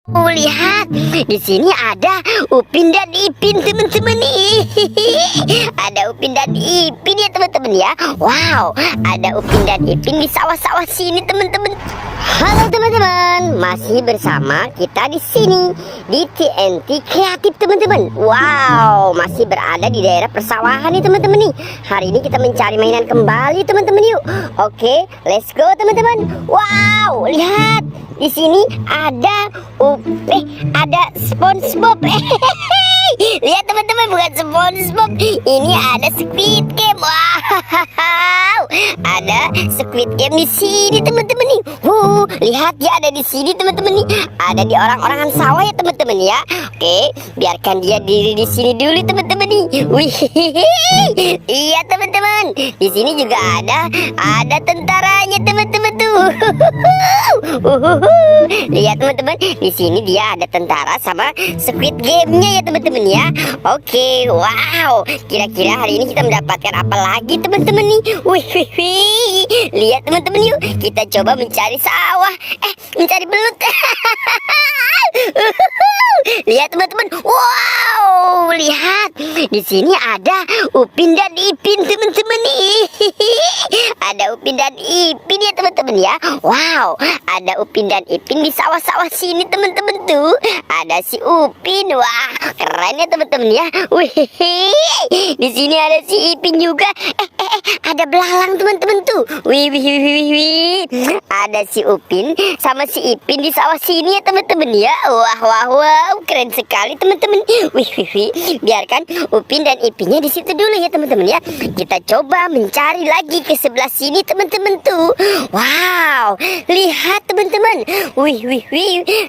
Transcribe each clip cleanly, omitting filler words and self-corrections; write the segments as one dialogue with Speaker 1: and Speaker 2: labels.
Speaker 1: Lihat, di sini ada Upin dan Ipin teman-teman nih. Ada Upin dan Ipin ya teman-teman ya. Wow, ada Upin dan Ipin di sawah-sawah sini teman-teman. Halo teman-teman, masih bersama kita di sini di TNT Kreatif teman-teman. Wow, masih berada di daerah persawahan nih teman-teman nih. Hari ini kita mencari mainan kembali teman-teman yuk. Oke, let's go teman-teman. Wow, lihat. Di sini ada ada SpongeBob. Lihat teman-teman, bukan SpongeBob. Ini ada Squid Game. Wow, ada Squid Game di sini teman-teman nih. Lihat ya, ada di sini teman-teman nih. Ada di orang-orangan sawah ya teman-teman ya. Oke, biarkan dia diri di sini dulu teman-teman nih. Wih, iya teman-teman. Di sini juga ada tentaranya teman-teman tuh. Lihat teman-teman, di sini dia ada tentara sama Squid Game-nya ya teman-teman ya. Oke, wow. Kira-kira hari ini kita mendapatkan apa lagi teman-teman nih? Wih. Lihat teman-teman yuk, kita coba mencari sawah. Mencari belut. Lihat teman-teman. Wow, lihat. Di sini ada Upin dan Ipin teman-teman nih. Ada Upin dan Ipin ya teman-teman ya. Wow, ada Upin dan Ipin di sawah-sawah sini teman-teman tuh. Ada si Upin. Wah, keren ya teman-teman ya. Wih. Di sini ada si Ipin juga. Ada belalang teman-teman tuh. Wih. Ada si Upin sama si Ipin di sawah sini ya teman-teman ya. Wow, keren sekali teman-teman. Wih. Biarkan Upin dan Ipinnya di situ dulu ya teman-teman ya. Kita coba mencari lagi ke sebelah sini teman-teman tuh. Wow, lihat teman-teman. Wih.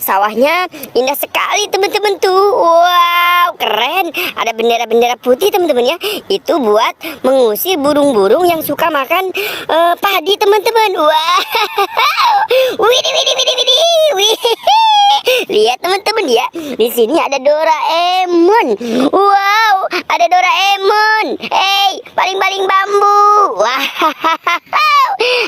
Speaker 1: Sawahnya indah sekali teman-teman tuh. Wow, keren. Ada bendera-bendera putih teman-teman ya. Itu buat mengusir burung-burung yang suka makan padi teman-teman. Wow. Wih. Lihat teman-teman ya. Di sini ada Doraemon. Wow, ada Doraemon. Baling-baling bambu. Wah.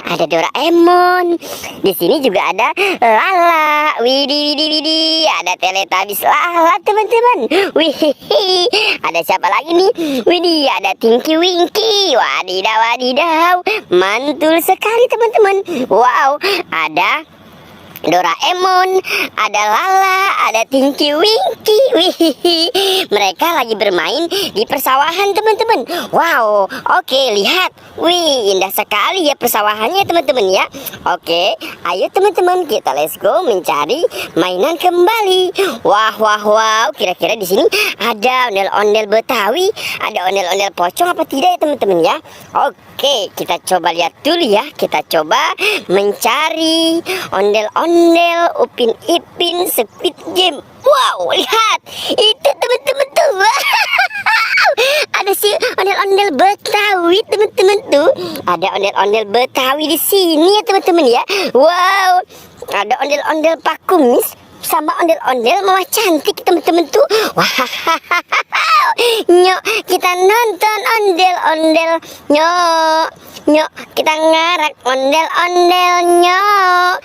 Speaker 1: Ada Doraemon. Di sini juga ada Lala. Widih. Ada Teletubbies Lala teman-teman. Wih. Ada siapa lagi nih? Widih, ada Tinky Winky. Wadidaw. Mantul sekali teman-teman. Wow, ada Doraemon, ada Lala, ada Tinky Winky. Wih, mereka lagi bermain di persawahan teman-teman. Wow, oke, lihat. Wih, indah sekali ya persawahannya teman-teman ya. Oke, ayo teman-teman, kita let's go mencari mainan kembali. Wow. Kira-kira di sini ada ondel-ondel Betawi, ada ondel-ondel pocong apa tidak ya teman-teman ya? Oke, kita coba lihat dulu ya. Kita coba mencari ondel-ondel Upin Ipin Squid Game. Wow, lihat. Itu teman-teman tuh. Ada si ondel-ondel Betawi teman-teman tuh. Ada ondel-ondel Betawi di sini ya teman-teman ya. Wow. Ada ondel-ondel Pak Kumis sama ondel-ondel Mama Cantik teman-teman tuh. Wow. Nyok, kita nonton ondel-ondel. Nyok, kita ngarak ondel-ondel. Nyok.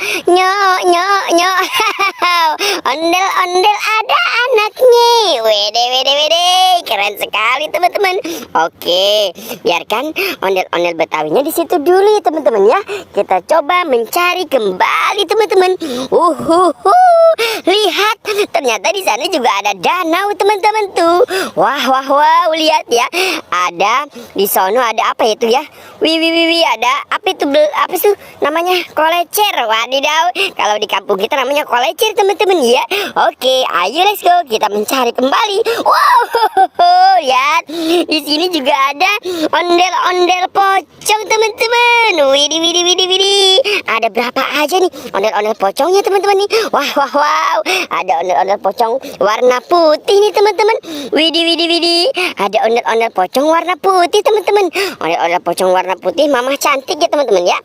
Speaker 1: Ondel-ondel ada anaknya. Wede. Keren sekali teman-teman. Oke, biarkan ondel-ondel Betawinya di situ dulu ya teman-teman ya. Kita coba mencari kembali teman-teman. Lihat, ternyata di sana juga ada danau teman-teman tuh. Wow, lihat ya. Ada di sono ada apa itu ya? Wih, ada apa itu? Apa itu namanya? Kolecer. Wadidaw. Kalau di kampung kita namanya kolecer teman-teman ya. Oke, ayo let's go. Kita mencari kembali. Wow, lihat. Di sini juga ada ondel-ondel pocong teman-teman. Widih. Ada berapa aja nih ondel-ondel pocongnya teman-teman nih? Wow. Ada ondel-ondel pocong warna putih nih teman-teman. Widih. Ada ondel-ondel pocong warna putih teman-teman. Ondel-ondel pocong warna putih Mama Cantik ya teman-teman ya.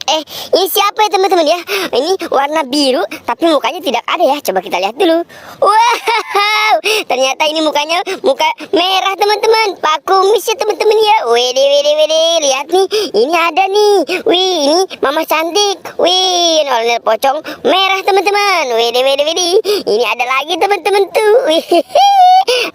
Speaker 1: Ini siapa ya teman-teman ya? Ini warna biru tapi mukanya tidak ada ya. Coba kita lihat dulu. Wow, ternyata ini mukanya muka merah teman-teman. Pak Kumis ya teman-teman ya. Wede, wede, wede. Lihat nih, ini ada nih. Wih, ini Mama cantik. Wih, ondel pocong merah teman-teman. Wede, wede, wede. Ini ada lagi teman-teman tuh. Wih,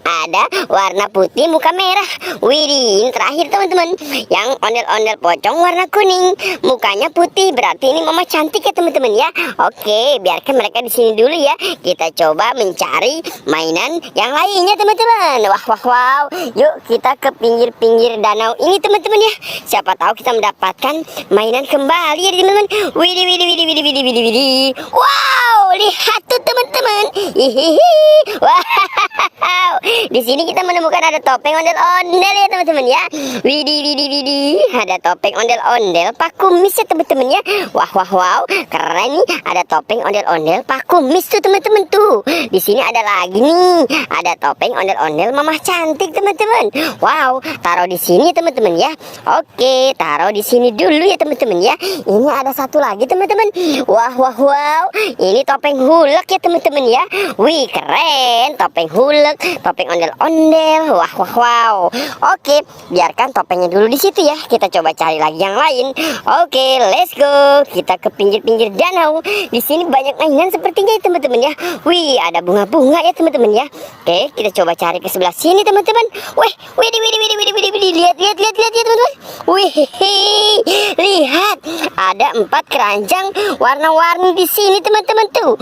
Speaker 1: ada warna putih muka merah. Wih, ini terakhir teman-teman. Yang ondel-ondel pocong warna kuning. Mukanya putih, berarti ini Mama cantik ya teman-teman ya. Oke, biarkan mereka di sini dulu ya. Kita coba mencari mainan yang lainnya teman-teman. Wah, wah, wow. Yuk kita ke pinggir-pinggir danau ini teman-teman ya. Siapa tahu kita mendapatkan mainan kembali ya teman-teman. Widih, widih, widih, widih, widih, widih, widih. Wow, lihat tuh teman-teman. Hihihi. Wow. Di sini kita menemukan ada topeng ondel-ondel ya teman-teman ya. Widih, widih, widih. Ada topeng ondel-ondel Pak Kumis ya teman-teman ya. Wah, wah, wow, keren nih. Ada topeng ondel-ondel Pak Kumis tuh teman-teman tuh. Di sini ada lagi nih. Ada topeng ondel-ondel Mama cantik teman-teman. Wow, taruh di sini teman-teman ya. Oke, taruh di sini dulu ya teman-teman ya. Ini ada satu lagi teman-teman. Wah, wah, wow. Ini topeng hulek ya teman-teman ya. Wih, keren. Topeng hulek, topeng ondel-ondel. Wah, wah, wow. Oke, biarkan topengnya dulu di situ ya. Kita coba cari lagi yang lain. Oke, let's go. Kita ke pinggir-pinggir danau. Di sini banyak mainan sepertinya ya teman-teman ya. Wih, ada bunga-bunga ya teman-teman ya. Oke, kita coba cari ke sebelah sini teman-teman. Wih, widih, widih, widih, widih, widih, widih. Lihat, lihat, lihat, lihat ya teman-teman. Wih, lihat. Ada 4 keranjang warna-warni di sini teman-teman tuh.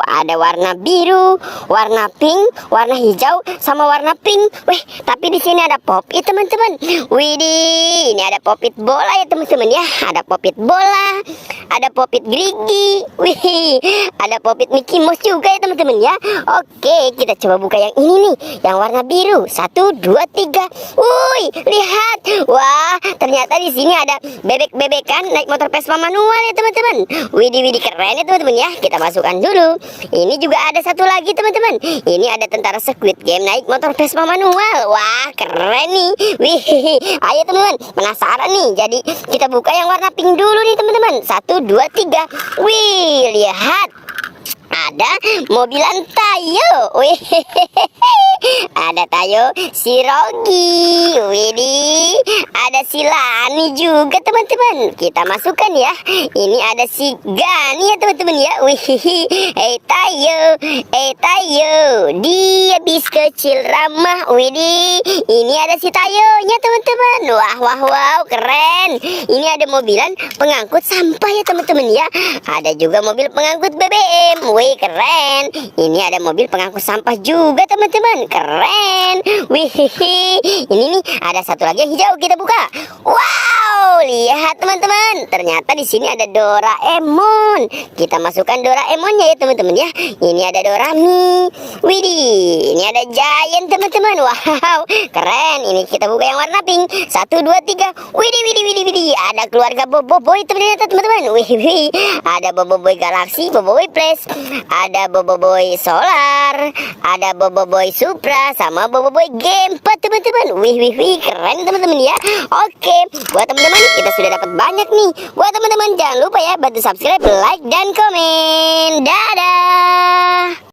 Speaker 1: Ada warna biru, warna pink, warna hijau, sama warna pink. Wih, tapi di sini ada popit teman-teman. Widih, ini ada popit bola ya teman-teman ya. Ada popit bola, ada popit Grigi. Wih, ada popit Mickey Mouse juga ya teman-teman ya. Oke, kita coba buka yang ini nih, yang warna biru. 1, 2, 3. Wih, lihat. Wah, ternyata di sini ada bebek-bebekan naik motor Vespa manual ya teman-teman. Widih, widih, keren ya teman-teman ya. Kita masukkan dulu. Ini juga ada satu lagi teman-teman. Ini ada tentara Squid Game naik motor Vespa manual. Wah, keren nih. Wih, ayo teman-teman, penasaran nih. Jadi kita buka yang warna pink dulu nih teman-teman. 1, 2, 3. Wih, lihat. Ada mobilan Tayo. Wih, ada Tayo si Rogi. Widih, ada si Lani juga teman-teman. Kita masukkan ya. Ini ada si Gani ya teman-teman ya. Wih, Tayo, Tayo, dia bis kecil ramah. Widih, ini ada si Tayonya teman-teman. Wah, wah, wow, keren. Ini ada mobilan pengangkut sampah ya teman-teman ya. Ada juga mobil pengangkut BBM. Wih, keren. Ini ada mobil pengangkut sampah juga teman-teman. Keren. Wih, ini nih ada satu lagi yang hijau. Kita buka. Wow, lihat teman-teman. Ternyata di sini ada Doraemon. Kita masukkan Doraemonnya ya teman-teman ya. Ini ada Dorami. Widih, ini ada Giant teman-teman. Wow, keren. Ini kita buka yang warna pink. 1, 2, 3. Widih, widih, widih, widih. Ada keluarga Boboiboy teman-teman. Wih, ada Boboiboy Galaxy, Boboiboy Plus. Ada Boboiboy Solar, ada Boboiboy Supra, sama Boboiboy Game 4 teman-teman. Wih, keren teman-teman ya. Oke, buat teman-teman kita sudah dapat banyak nih. Buat teman-teman jangan lupa ya bantu subscribe, like, dan komen. Dadah.